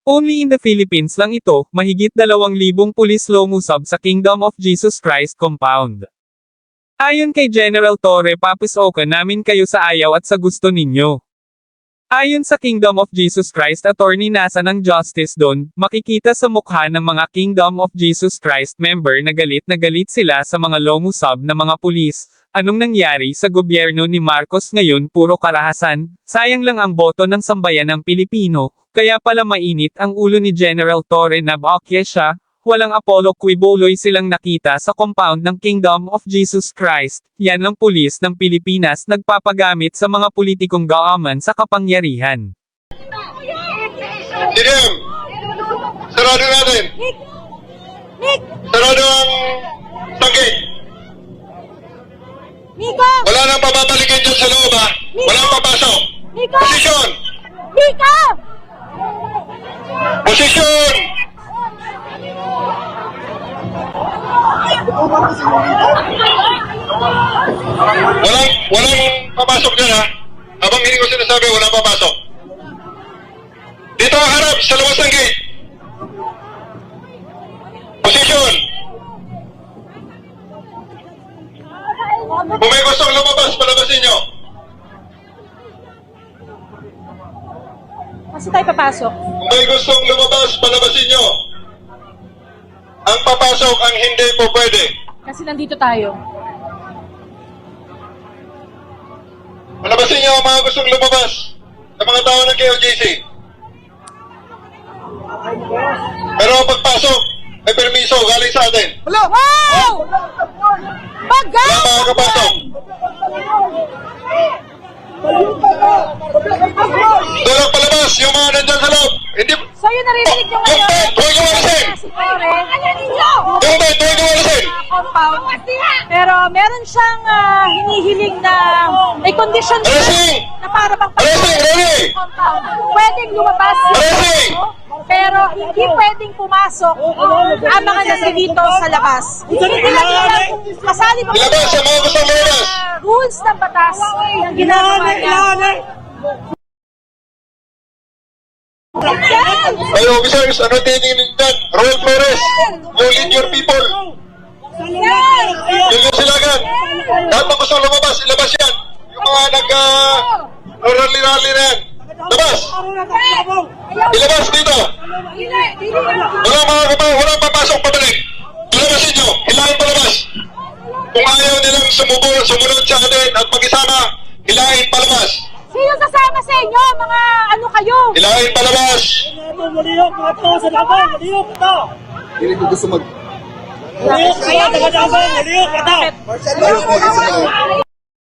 Only in the Philippines lang ito, mahigit 2,000 pulis lumusab sa Kingdom of Jesus Christ compound. Ayon kay General Torre, papasookan namin kayo sa ayaw at sa gusto ninyo. Ayon sa Kingdom of Jesus Christ attorney, nasa ng justice doon, makikita sa mukha ng mga Kingdom of Jesus Christ member na galit sila sa mga lumusab na mga pulis. Anong nangyari sa gobyerno ni Marcos ngayon? Puro karahasan, sayang lang ang boto ng sambayan ng Pilipino, kaya pala mainit ang ulo ni General Torre na bakya siya. Walang Apollo Quiboloy silang nakita sa compound ng Kingdom of Jesus Christ. Yan ang pulis ng Pilipinas nagpapagamit sa mga politikong gaaman sa kapangyarihan. Dilim! Sarado natin! Sarado ang tangkay! Miko! Wala nang papapalikin dyan sa loob, ha? Walang papasok! Miko! Posisyon! Miko! Posisyon! Walang papasok dyan, ha? Habang hindi ko sinasabi, walang papasok. Dito ang harap, sa labas ng gate. Posisyon! Kung may gustong lumabas, palabasin nyo. Kasi tayo papasok. Kung may gustong lumabas, palabasin nyo. Ang papasok, ang hindi po pwede. Kasi nandito tayo. Palabasin nyo ang mga gustong lumabas sa mga tao ng KOJC. Pero ang pagpasok, may permiso galing sa atin. Wow! Bagal! Wala makakapasok. Doon ang palabas, yung mga nandyan sa loob. Hindi... So yun naririnig nyo ngayon. Huwag nyo alisin! Si Torre. Yung bed, huwag nyo alisin! Compound. Pero meron siyang hinihiling na may condition Arresting! na para bang Arresting! Ready! compound. Pwedeng lumabas. Arresting! Pero hindi pwedeng pumasok ang mga nasa dito sa labas. Hindi lang nilang kasali mo Ilabas ang mga gustong lumabas! rules ng batas ng ginagawa niya. Ay, officers, ano titingin dyan? Roel Flores, you lead your people. Julius Silagan, lahat ng gustong lumabas, ilabas yan. Yung mga nag-rally-rally na yan. Labas! Ilabas dito! Walang papasok pabalik. Ilabasin nyo, hilahin palabas. Kung ayaw nilang sumunod sa atin at mag-isama, hilahin palabas. Sino sasama sa inyo? Mga ano kayo? Hilahin palabas. Maliyok mga tao sa laban! Maliyok ito! Hindi ko gusto mag... Maliyok kaya taga-laban! Maliyok ito!